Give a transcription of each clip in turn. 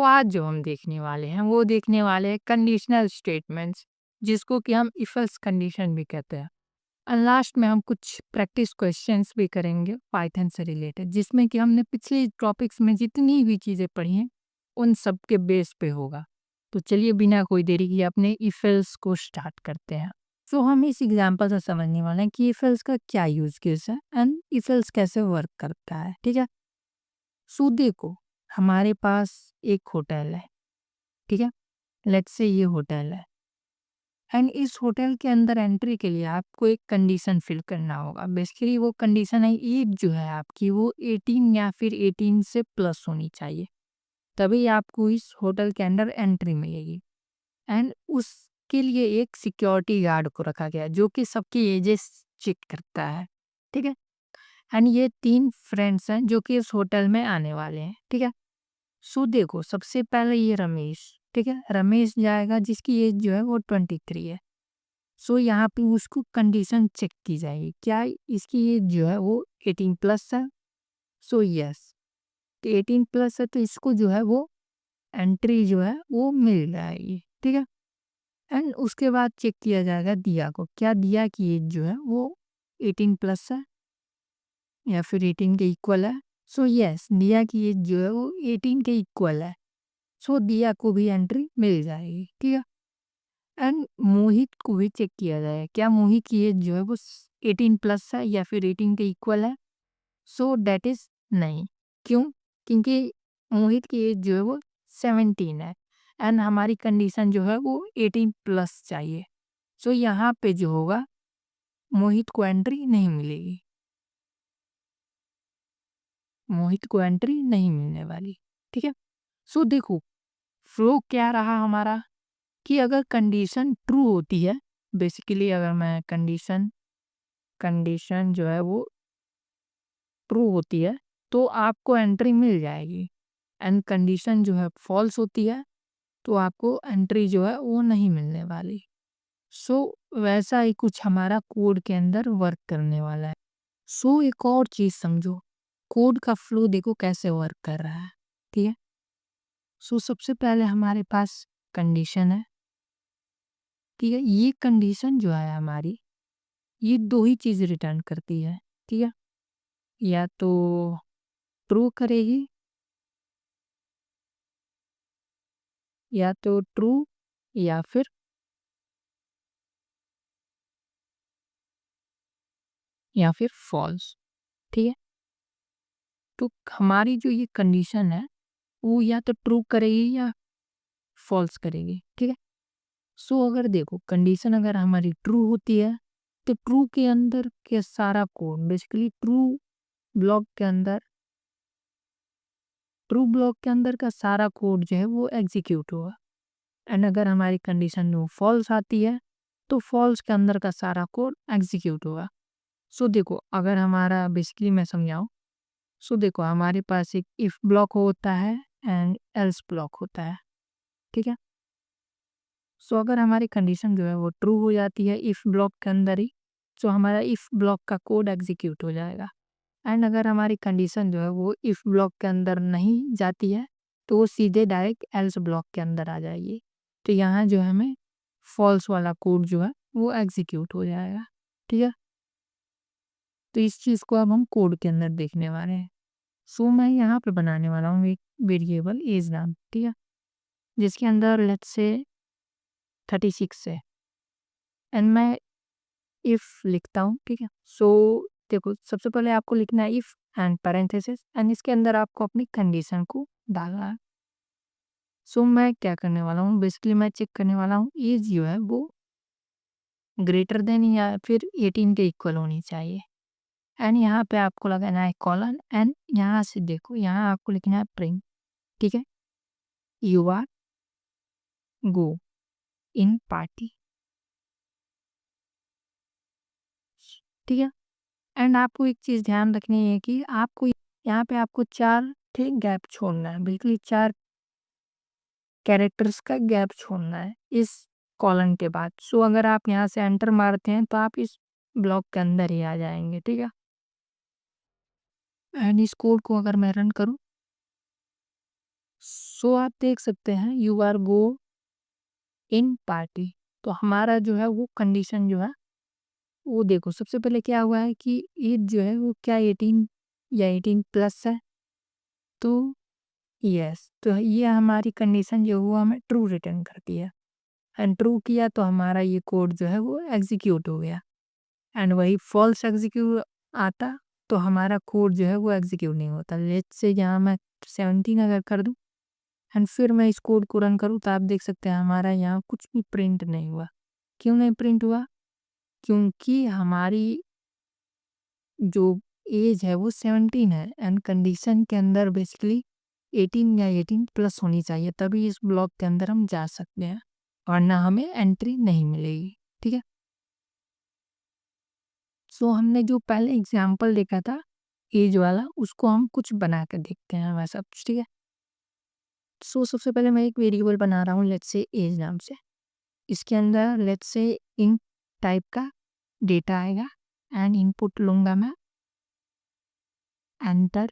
तो आज जो हम देखने वाले हैं वो देखने वाले हैं कंडीशनल स्टेटमेंट्स, जिसको कि हम इफ एल्स कंडीशन भी कहते हैं। और लास्ट में हम कुछ प्रैक्टिस क्वेश्चंस भी करेंगे पाइथन से रिलेटेड, जिसमें कि हमने पिछले टॉपिक्स में जितनी भी चीज़ें पढ़ी हैं उन सब के बेस पे होगा। तो चलिए बिना कोई देरी किए अपने इफ एल्स को स्टार्ट करते हैं। तो हम इस एग्जांपल से समझने वाले हैं कि इफ एल्स का क्या यूज केस है एंड इफ एल्स कैसे वर्क करता है। ठीक है, सो देखो, हमारे पास एक होटल है। ठीक है, लेट्स से ये होटल है एंड इस होटल के अंदर एंट्री के लिए आपको एक कंडीशन फिल करना होगा। बेसिकली वो कंडीशन है, एज जो है आपकी वो 18 या फिर 18 से प्लस होनी चाहिए, तभी आपको इस होटल के अंदर एंट्री मिलेगी। एंड उसके लिए एक सिक्योरिटी गार्ड को रखा गया है, जो कि सबकी एजेस चेक करता है। ठीक है, एंड ये 3 फ्रेंड्स हैं जो कि इस होटल में आने वाले हैं। ठीक है, सो देखो, सबसे पहले ये रमेश, ठीक है, रमेश जाएगा जिसकी एज जो है वो 23 है। सो यहाँ पे उसको कंडीशन चेक की जाएगी, क्या इसकी एज जो है वो 18 प्लस है। सो यस, तो 18 प्लस है तो इसको जो है वो एंट्री जो है वो मिल जाएगी। ठीक है, एंड उसके बाद चेक किया जाएगा दिया को, क्या दिया की एज जो है वो 18 प्लस है या फिर 18 के इक्वल है। सो यस, दिया की एज जो है वो 18 के इक्वल है। सो दिया को भी एंट्री मिल जाएगी। ठीक है, एंड मोहित को भी चेक किया जाए, क्या मोहित की एज जो है वो 18 प्लस है या फिर 18 के इक्वल है। सो दैट इज नहीं, क्यों? क्योंकि मोहित की एज जो है वो 17 है एंड हमारी कंडीशन जो है वो 18 प्लस चाहिए। सो यहाँ पे जो होगा मोहित को एंट्री नहीं मिलेगी, मोहित को एंट्री नहीं मिलने वाली। ठीक है, सो देखो, फ्लो क्या रहा हमारा कि अगर कंडीशन ट्रू होती है, बेसिकली अगर मैं कंडीशन कंडीशन जो है वो ट्रू होती है तो आपको एंट्री मिल जाएगी, एंड कंडीशन जो है फॉल्स होती है तो आपको एंट्री जो है वो नहीं मिलने वाली। सो वैसा ही कुछ हमारा कोड के अंदर वर्क करने वाला है। सो एक और चीज़ समझो, कोड का फ्लो देखो कैसे वर्क कर रहा है। ठीक है, सो सबसे पहले हमारे पास कंडीशन है। ठीक है, ये कंडीशन जो है हमारी, ये दो ही चीज़ रिटर्न करती है। ठीक है, या तो ट्रू करेगी, या तो ट्रू या फिर फॉल्स। ठीक है, तो हमारी जो ये कंडीशन है वो या तो ट्रू करेगी या फॉल्स करेगी। ठीक है, सो अगर देखो कंडीशन अगर हमारी ट्रू होती है तो ट्रू के अंदर के सारा कोड, बेसिकली ब्लॉक के अंदर ट्रू ब्लॉक के अंदर का सारा कोड जो है वो एग्जीक्यूट होगा। एंड अगर हमारी कंडीशन में फॉल्स आती है तो फॉल्स के अंदर का सारा कोड एग्जीक्यूट होगा। सो देखो, अगर हमारा बेसिकली मैं समझाऊँ, सो देखो हमारे पास एक इफ ब्लॉक होता है एंड एल्स ब्लॉक होता है। ठीक है, सो अगर हमारी कंडीशन जो है वो ट्रू हो जाती है इफ ब्लॉक के अंदर ही, सो हमारा इफ ब्लॉक का कोड एग्जीक्यूट हो जाएगा। एंड अगर हमारी कंडीशन जो है वो इफ ब्लॉक के अंदर नहीं जाती है तो वो सीधे डायरेक्ट एल्स ब्लॉक के अंदर आ जाएगी। तो यहाँ जो है हमें फॉल्स वाला कोड जो है वो एग्जीक्यूट हो जाएगा। ठीक है, तो इस चीज़ को अब हम कोड के अंदर देखने वाले हैं। सो मैं यहाँ पे बनाने वाला हूँ एक वेरिएबल एज नाम। ठीक है, जिसके अंदर लेट्स से 36 है एंड मैं इफ लिखता हूँ। ठीक है, सो देखो सबसे पहले आपको लिखना है इफ एंड पैरेंथेसिस एंड इसके अंदर आपको अपनी कंडीशन को डालना है। सो मैं क्या करने वाला हूँ, बेसिकली मैं चेक करने वाला हूँ एज जो है वो ग्रेटर देन या फिर 18 के इक्वल होनी चाहिए। एंड यहाँ पे आपको लगाना है कॉलन एंड यहाँ से देखो यहाँ आपको लिखना है प्रिंट। ठीक है, you are go in party. ठीक है, एंड आपको एक चीज़ ध्यान रखनी है कि आपको यहाँ पे आपको 4 ठीक गैप छोड़ना है, बिल्कुल 4 कैरेक्टर्स का गैप छोड़ना है इस कॉलन के बाद। सो अगर आप यहाँ से एंटर मारते हैं तो आप इस ब्लॉक के अंदर ही आ जाएंगे। ठीक है, एंड इस कोड को अगर मैं रन करूँ सो आप देख सकते हैं you are go in party. तो हमारा जो है वो कंडीशन जो है वो देखो, सबसे पहले क्या हुआ है कि एज जो है वो क्या 18 या 18 प्लस है। तो यस, तो ये हमारी कंडीशन जो हुआ हमें ट्रू रिटर्न करती है। एंड ट्रू किया तो हमारा ये कोड जो है वो एग्जीक्यूट हो गया। एंड वही फॉल्स एग्जीक्यूट आता तो हमारा कोड जो है वो एग्जीक्यूट नहीं होता। लेट्स से यहाँ मैं 17 अगर कर दूँ एंड फिर मैं इस कोड को रन करूँ तो आप देख सकते हैं हमारा यहाँ कुछ भी प्रिंट नहीं हुआ। क्यों नहीं प्रिंट हुआ? क्योंकि हमारी जो एज है वो 17 है एंड कंडीशन के अंदर बेसिकली 18 या 18 प्लस होनी चाहिए, तभी इस ब्लॉक के अंदर हम जा सकते हैं, वरना हमें एंट्री नहीं मिलेगी। ठीक है। सो हमने जो पहले एग्जाम्पल देखा था एज वाला, उसको हम कुछ बना कर देखते हैं वैसा कुछ। ठीक है। सो सबसे पहले मैं एक वेरिएबल बना रहा हूँ लेट्स से एज नाम से। इसके अंदर लेट्स से इंट टाइप का डेटा आएगा एंड इनपुट लूंगा मैं एंटर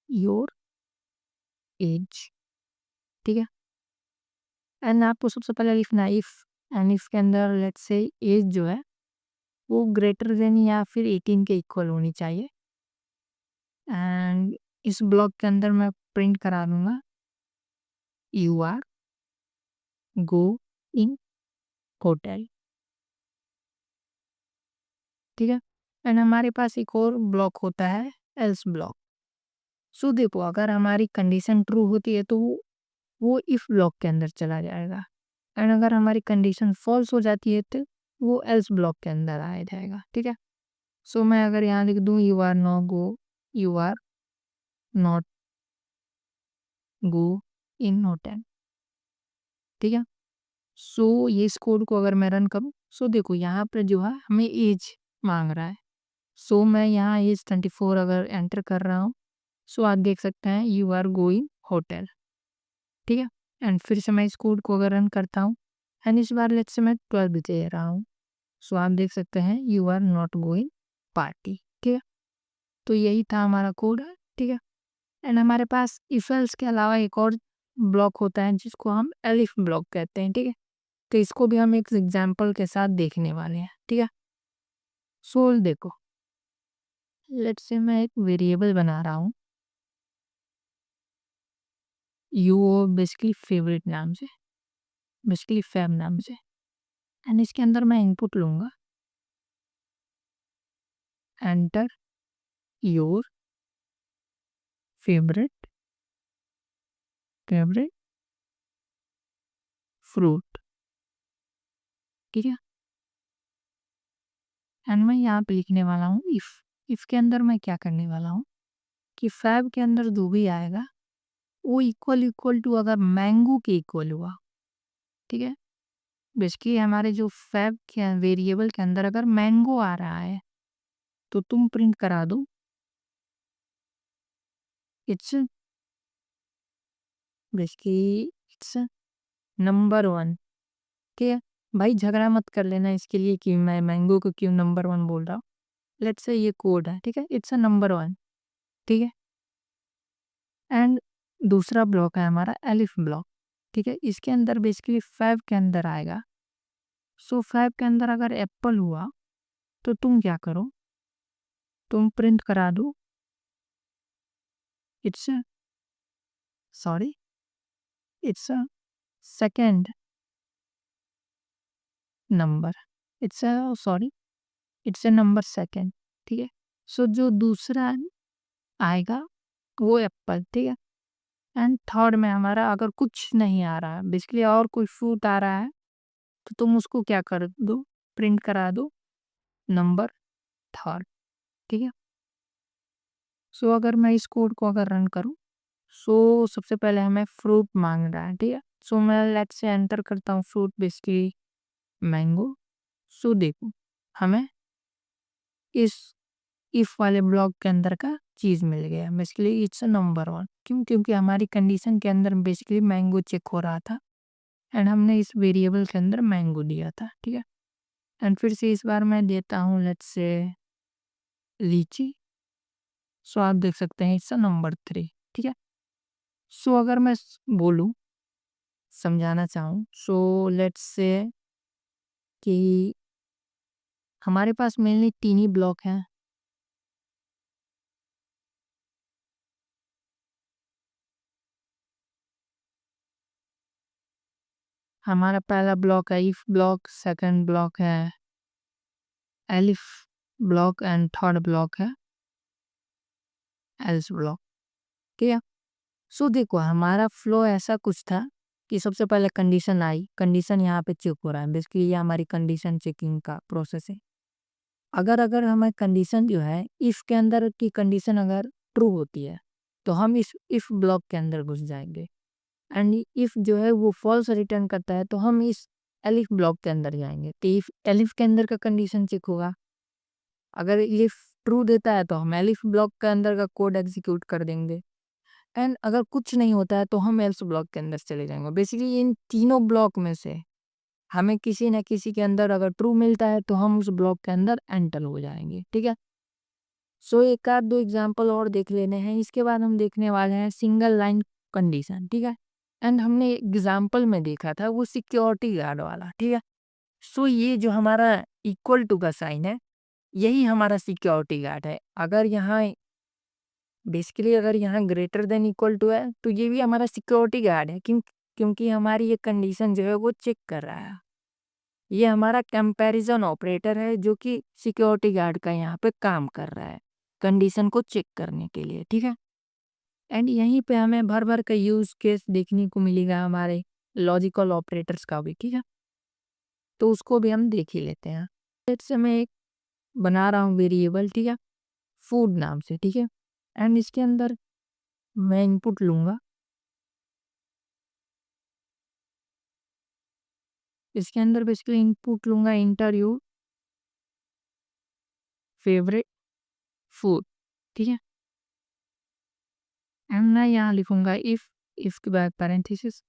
योर एज। ठीक है। एंड आपको सबसे पहले लिखना इफ, एंड इफ के अंदर लेट्स से एज जो है वो ग्रेटर देन या फिर 18 के इक्वल होनी चाहिए। एंड इस ब्लॉक के अंदर मैं प्रिंट करा दूंगा you are go in hotel. ठीक है। एंड हमारे पास एक और ब्लॉक होता है एल्स ब्लॉक। सो देखो, अगर हमारी कंडीशन ट्रू होती है तो वो इफ ब्लॉक के अंदर चला जाएगा, एंड अगर हमारी कंडीशन फॉल्स हो जाती है तो वो एल्स ब्लॉक के अंदर आ जाएगा। ठीक है। सो मैं अगर यहाँ लिख दूँ you are no go, you are not go in hotel. ठीक है। सो ये इस कोड को अगर मैं रन करूँ, सो देखो यहाँ पर जो है हमें एज मांग रहा है। सो मैं यहाँ एज 24 अगर एंटर कर रहा हूँ, सो आप देख सकते हैं यू आर गोइंग होटल। ठीक है। एंड फिर से मैं इस कोड को अगर रन करता हूँ एंड इस बार लेट्स से मैं 12 दे रहा हूँ, सो आप देख सकते हैं you are not going party. ठीक है। तो यही था हमारा कोड है। ठीक है। एंड हमारे पास इफ एल्स के अलावा एक और ब्लॉक होता है जिसको हम एलिफ ब्लॉक कहते हैं। ठीक है। तो इसको भी हम एक एग्जाम्पल के साथ देखने वाले हैं। ठीक है। सो देखो, लेट्स से मैं एक वेरिएबल बना रहा हूँ यू बेसिकली फेवरेट नाम से, बेसिकली फैब नाम से। एंड इसके अंदर मैं इनपुट लूँगा enter your favourite favourite fruit. ठीक है। एंड मैं यहाँ पे लिखने वाला हूँ इफ के अंदर मैं क्या करने वाला हूँ कि फैब के अंदर जो भी आएगा वो इक्वल इक्वल टू अगर मैंगो के इक्वल हुआ। ठीक है। बेसिकली हमारे जो फैब के वेरिएबल के अंदर अगर मैंगो आ रहा है तो तुम प्रिंट करा दो इट्स बेसिकली इट्स नंबर 1। ठीक है। भाई झगड़ा मत कर लेना इसके लिए कि मैं मैंगो को क्यों नंबर 1 बोल रहा हूँ। लेट्स से ये कोड है। ठीक है। It's a number 1। ठीक है। एंड दूसरा ब्लॉक है हमारा एलिफ ब्लॉक। ठीक है। इसके अंदर बेसिकली फैब के अंदर आएगा। सो फैब के अंदर अगर एप्पल हुआ तो तुम क्या करो, तुम प्रिंट करा दो it's sorry it's a second number, it's a sorry it's a number second. ठीक है। सो जो दूसरा आएगा वो एप्पल। ठीक है। एंड थर्ड में हमारा अगर कुछ नहीं आ रहा है, बेसिकली और कोई फ्रूट आ रहा है, तो तुम उसको क्या कर दो, प्रिंट करा दो नंबर थर्ड। ठीक है। सो अगर मैं इस कोड को अगर रन करूँ, सो सबसे पहले हमें फ्रूट मांग रहा है। ठीक है। सो मैं लेट्स से एंटर करता हूँ फ्रूट बेसिकली मैंगो। सो देखो, हमें इस इफ वाले ब्लॉक के अंदर का चीज़ मिल गया, बेसिकली इट्स नंबर 1। क्यों? क्योंकि हमारी कंडीशन के अंदर बेसिकली मैंगो चेक हो रहा था एंड हमने इस वेरिएबल के अंदर मैंगो दिया था। ठीक है। एंड फिर से इस बार मैं देता हूँ लेट्स से लीची। सो आप देख सकते हैं इट्स नंबर 3। ठीक है। सो अगर मैं बोलूँ, समझाना चाहूँ, सो लेट्स से कि हमारे पास मेनली 3 ही ब्लॉक हैं। हमारा पहला ब्लॉक है इफ ब्लॉक, सेकंड ब्लॉक है elif block and third block है एल्स ब्लॉक। ठीक है? सो देखो हमारा फ्लो ऐसा कुछ था कि सबसे पहले कंडीशन आई, कंडीशन यहाँ पे चेक हो रहा है। बेसिकली ये हमारी कंडीशन चेकिंग का प्रोसेस है। अगर अगर हमें कंडीशन जो है इफ के अंदर की कंडीशन अगर ट्रू होती है तो हम इस इफ ब्लॉक के अंदर घुस जाएंगे। एंड इफ जो है वो फॉल्स रिटर्न करता है तो हम इस एलिफ ब्लॉक के अंदर जाएंगे। तो इफ एलिफ के अंदर का कंडीशन चेक होगा। अगर इफ ट्रू देता है तो हम एलिफ ब्लॉक के अंदर का कोड एग्जीक्यूट कर देंगे। एंड अगर कुछ नहीं होता है तो हम एल्स ब्लॉक के अंदर चले जाएंगे। बेसिकली इन तीनों ब्लॉक में से हमें किसी न किसी के अंदर अगर ट्रू मिलता है तो हम उस ब्लॉक के अंदर एंटर हो जाएंगे। ठीक है? सो एक आध दो एग्जांपल और देख लेने हैं। इसके बाद हम देखने वाले हैं सिंगल लाइन कंडीशन। ठीक है? एंड हमने एग्जांपल में देखा था वो सिक्योरिटी गार्ड वाला। ठीक है? सो ये जो हमारा इक्वल टू का साइन है यही हमारा सिक्योरिटी गार्ड है। अगर यहाँ बेसिकली अगर यहाँ ग्रेटर देन इक्वल टू है तो ये भी हमारा सिक्योरिटी गार्ड है। क्योंकि हमारी ये कंडीशन जो है वो चेक कर रहा है। ये हमारा कंपैरिजन ऑपरेटर है जो कि सिक्योरिटी गार्ड का यहाँ पे काम कर रहा है कंडीशन को चेक करने के लिए। ठीक है? एंड यहीं पे हमें भर भर का यूज केस देखने को मिलेगा हमारे लॉजिकल ऑपरेटर्स का भी। ठीक है? तो उसको भी हम देख ही लेते हैं। लेट्स से मैं एक बना रहा हूँ वेरिएबल। ठीक है? फूड नाम से। ठीक है? एंड इसके अंदर मैं इनपुट लूंगा। इसके अंदर बेसिकली इनपुट लूंगा इंटर योर फेवरेट फूड। ठीक है? एंड मैं यहाँ लिखूंगा इफ के बाद पैरेंथेसिस।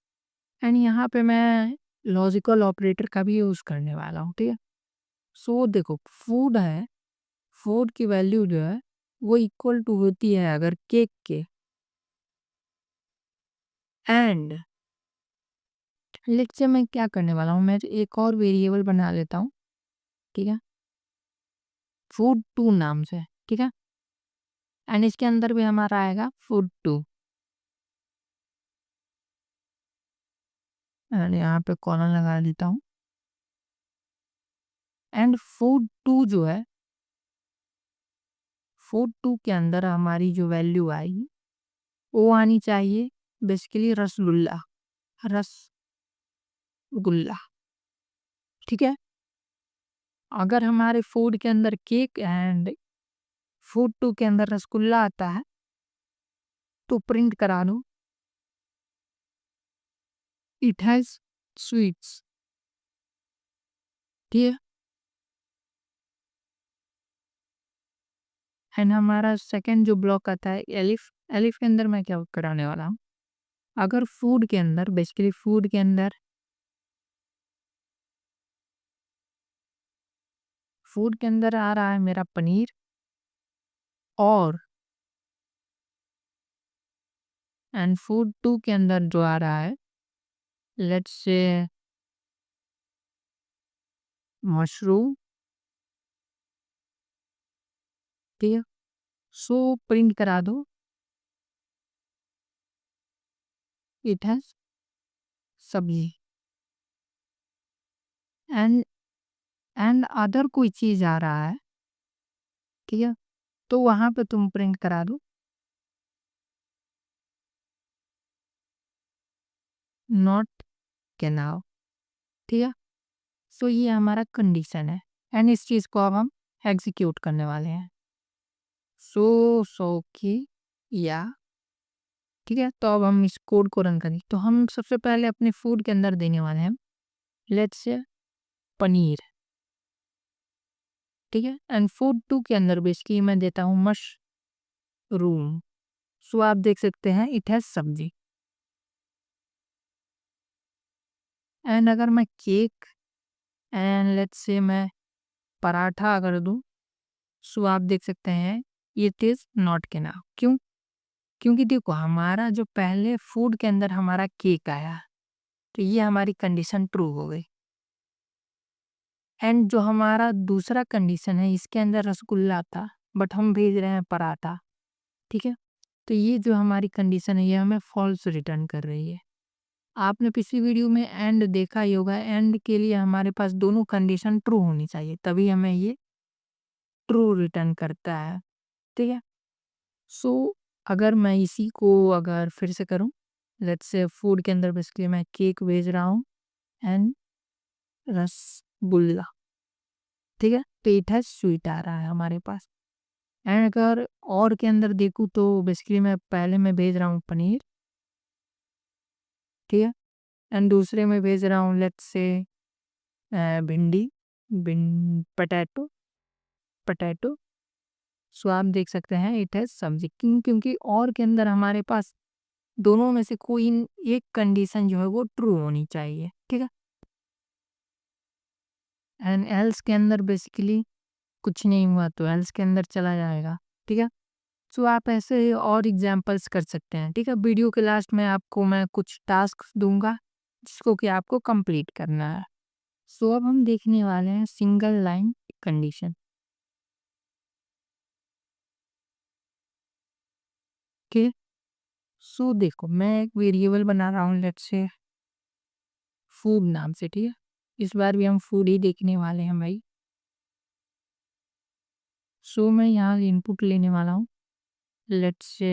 एंड यहाँ पे मैं लॉजिकल ऑपरेटर का भी यूज करने वाला हूँ। ठीक है? सो देखो फूड है, फूड की वैल्यू जो है वो इक्वल टू होती है अगर केक के। एंड लेट्स से मैं क्या करने वाला हूँ, मैं एक और वेरिएबल बना लेता हूँ। ठीक है? फूड टू नाम से। ठीक है? एंड इसके अंदर भी हमारा आएगा फूड टू। एंड यहाँ पे कॉलन लगा देता हूँ। एंड फूड टू जो है, फूड टू के अंदर हमारी जो वैल्यू आएगी वो आनी चाहिए बेसिकली रसगुल्ला। रसगुल्ला। ठीक है? अगर हमारे फूड के अंदर केक एंड फूड टू के अंदर रसगुल्ला आता है तो प्रिंट करा दो इट हैज स्वीट्स। ठीक है? एंड हमारा सेकंड जो ब्लॉक आता है एलिफ। एलिफ के अंदर मैं क्या कराने वाला हूँ, अगर फूड के अंदर बेसिकली फूड के अंदर आ रहा है मेरा पनीर और एंड फूड टू के अंदर जो आ रहा है लेट्स से मशरूम। ठीक है? सो प्रिंट करा दो इट हैज सब्जी। एंड अदर कोई चीज आ रहा है। ठीक है? तो वहां पे तुम प्रिंट करा दो नॉट के नाउ। ठीक है? सो ये हमारा कंडीशन है एंड इस चीज को अब हम एग्जीक्यूट करने वाले हैं। सो की या ठीक है? तो अब हम इस कोड को रन करें तो हम सबसे पहले अपने फूड के अंदर देने वाले हैं लेट्स से पनीर। ठीक है? एंड फूड टू के अंदर बेसिकली मैं देता हूँ मशरूम। सो आप देख सकते हैं इट हैज सब्जी। एंड अगर मैं केक एंड लेट्स से मैं पराठा अगर दूं सो आप देख सकते हैं इट इज नॉट के नाउ। क्यों? क्योंकि देखो हमारा जो पहले फूड के अंदर हमारा केक आया, तो ये हमारी कंडीशन ट्रू हो गई। एंड जो हमारा दूसरा कंडीशन है इसके अंदर रसगुल्ला था, बट हम भेज रहे हैं पराठा, ठीक है? तो ये जो हमारी कंडीशन है ये हमें फॉल्स रिटर्न कर रही है। आपने पिछली वीडियो में एंड देखा ही होगा, एंड के लिए हमारे पास दोनों कंडीशन ट्रू होनी चाहिए, तभी हमें ये ट्रू रिटर्न करता है, ठीक है? सो अगर मैं इसी को अगर फिर से करूँ, लेट्स से फूड के अंदर बेसिकली मैं केक भेज रहा हूँ एंड रसगुल्ला, ठीक है? तो इट हैज़ स्वीट आ रहा है हमारे पास। एंड अगर और के अंदर देखूँ तो बेसिकली मैं पहले मैं भेज रहा हूँ पनीर, ठीक है? एंड दूसरे में भेज रहा हूँ लेट्स से भिंडी, पोटैटो, पोटैटो। सो आप देख सकते हैं इट हैज़ सब्जी, क्योंकि और के अंदर हमारे पास दोनों में से कोई एक कंडीशन जो है वो ट्रू होनी चाहिए, ठीक है? एंड एल्स के अंदर बेसिकली कुछ नहीं हुआ तो एल्स के अंदर चला जाएगा, ठीक है? सो आप ऐसे और एग्जांपल्स कर सकते हैं, ठीक है? वीडियो के लास्ट में आपको मैं कुछ टास्क दूंगा जिसको कि आपको कंप्लीट करना है। सो अब हम देखने वाले हैं सिंगल लाइन कंडीशन, ओके? सो देखो मैं एक वेरिएबल बना रहा हूँ लेट्स से फूड नाम से, ठीक है? इस बार भी हम फूड ही देखने वाले हैं भाई। सो मैं यहाँ इनपुट लेने वाला हूँ, let's say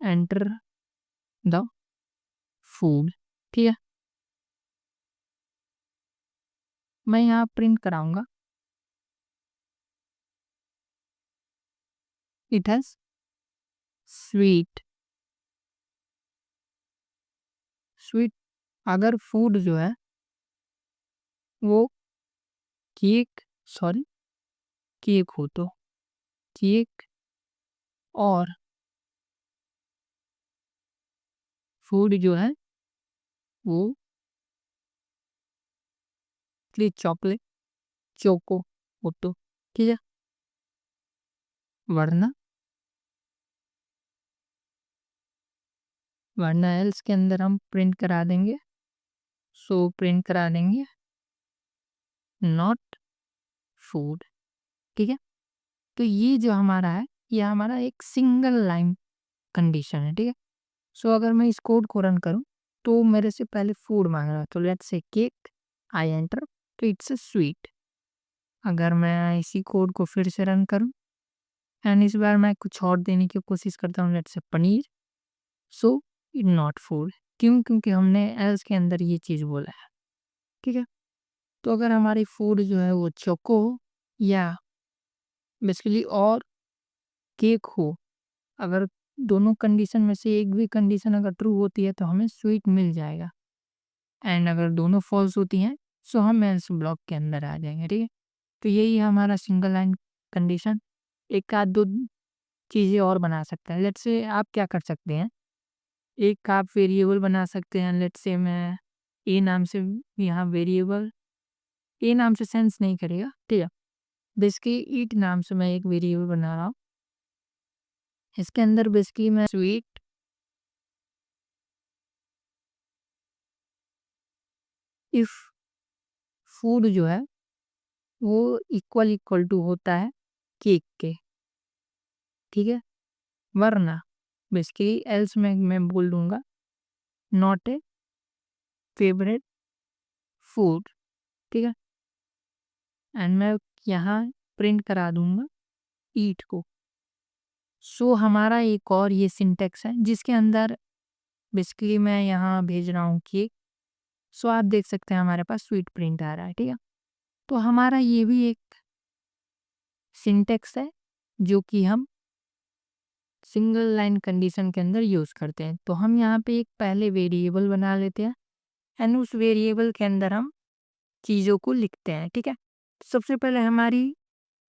enter the food, ठीक है? मैं यहाँ प्रिंट कराऊंगा इट हैज़ स्वीट, स्वीट। अगर फूड जो है वो केक, सॉरी, केक हो तो केक, और फूड जो है वो चॉकलेट, चोको हो तो, ठीक है? वरना वरना एल्स के अंदर हम प्रिंट करा देंगे, सो प्रिंट करा देंगे नॉट फूड, ठीक है? तो ये जो हमारा है ये हमारा एक सिंगल लाइन कंडीशन है, ठीक है? सो अगर मैं इस कोड को रन करूँ तो मेरे से पहले फूड मांग रहा है, तो let's say cake, I enter, तो इट्स अ स्वीट। अगर मैं इसी कोड को फिर से रन करूँ एंड इस बार मैं कुछ और देने की कोशिश करता हूँ, let's say paneer, so it not food. क्यों? क्योंकि हमने एल्स के अंदर ये चीज़ बोला है, ठीक है? तो अगर हमारी फूड जो है वो चोको हो या बेसिकली और केक हो, अगर दोनों कंडीशन में से एक भी कंडीशन अगर ट्रू होती है तो हमें स्वीट मिल जाएगा, एंड अगर दोनों फॉल्स होती हैं सो हम एल्स ब्लॉक के अंदर आ जाएंगे, ठीक है? तो यही है हमारा सिंगल लाइन कंडीशन। एक आध दो चीज़ें और बना सकते हैं, लेट्स से आप क्या कर सकते हैं, एक आप वेरिएबल बना सकते हैं, लेट्स से मैं ए नाम से, यहाँ वेरिएबल ए नाम से सेंस नहीं करेगा, ठीक है? बेसिकली ईट नाम से मैं एक वेरिएबल बना रहा हूँ, इसके अंदर बेसिकली मैं स्वीट, इफ फूड जो है वो इक्वल इक्वल टू होता है केक के, ठीक है? वरना बेसिकली एल्स में मैं बोल दूंगा नॉट ए फेवरेट फूड, ठीक है? एंड मैं यहाँ प्रिंट करा दूंगा ईट को। सो हमारा एक और ये सिंटेक्स है जिसके अंदर बेसिकली मैं यहाँ भेज रहा हूँ केक, सो आप देख सकते हैं हमारे पास स्वीट प्रिंट आ रहा है, ठीक है? तो हमारा ये भी एक सिंटेक्स है जो कि हम सिंगल लाइन कंडीशन के अंदर यूज़ करते हैं। तो हम यहाँ पे एक पहले वेरिएबल बना लेते हैं एंड उस वेरिएबल के अंदर हम चीज़ों को लिखते हैं, ठीक है? सबसे पहले हमारी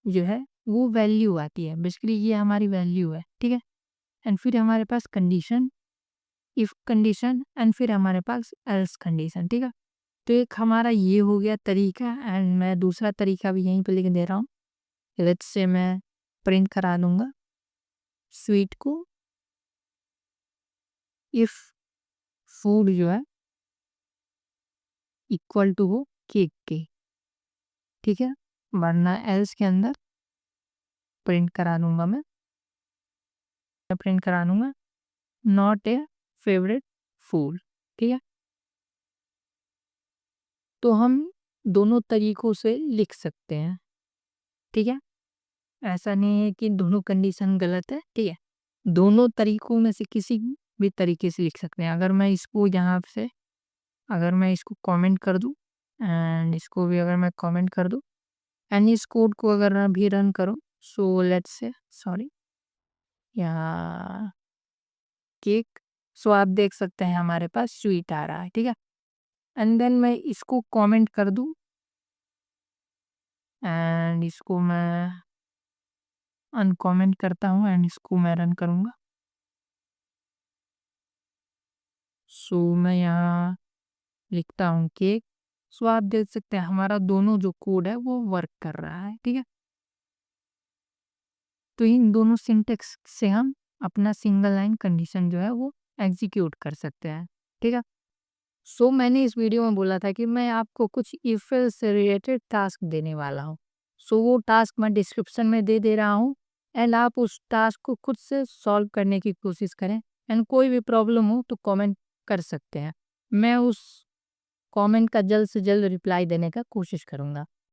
जो है वो वैल्यू आती है, बेसिकली ये हमारी वैल्यू है, ठीक है? एंड फिर हमारे पास कंडीशन, इफ कंडीशन, एंड फिर हमारे पास एल्स कंडीशन, ठीक है? तो एक हमारा ये हो गया तरीका, एंड मैं दूसरा तरीका भी यहीं पे लिख दे रहा हूँ, लेट्स से मैं प्रिंट करा दूंगा स्वीट को इफ फूड जो है इक्वल टू हो केक के, ठीक है, वरना एल्स के अंदर प्रिंट करा दूंगा मैं प्रिंट करा दूंगा नॉट ए फेवरेट फूड, ठीक है। तो हम दोनों तरीकों से लिख सकते हैं, ठीक है। ऐसा नहीं है कि दोनों कंडीशन गलत है, ठीक है। दोनों तरीकों में से किसी भी तरीके से लिख सकते हैं। अगर मैं इसको यहाँ से अगर मैं इसको कमेंट कर दूँ एंड इसको भी अगर मैं कमेंट कर दूँ एंड इस कोड को अगर मैं भी रन करूँ, सो लेट्स से सॉरी या केक, सो आप देख सकते हैं हमारे पास स्वीट आ रहा है, ठीक है। एंड देन मैं इसको कमेंट कर दूँ एंड इसको मैं अनकमेंट करता हूँ एंड इसको मैं रन करूँगा। सो मैं यहाँ लिखता हूँ केक, सो आप देख सकते हैं हमारा दोनों जो कोड है वो वर्क कर रहा है, ठीक है। तो इन दोनों सिंटेक्स से हम अपना सिंगल लाइन कंडीशन जो है वो एग्जीक्यूट कर सकते हैं, ठीक है। सो मैंने इस वीडियो में बोला था कि मैं आपको कुछ इफ एल्स से रिलेटेड टास्क देने वाला हूँ। सो वो टास्क मैं डिस्क्रिप्शन में दे रहा हूँ एंड आप उस टास्क को खुद से सॉल्व करने की कोशिश करें एंड कोई भी प्रॉब्लम हो तो कमेंट कर सकते हैं। मैं उस कमेंट का जल्द से जल्द रिप्लाई देने का कोशिश करूँगा।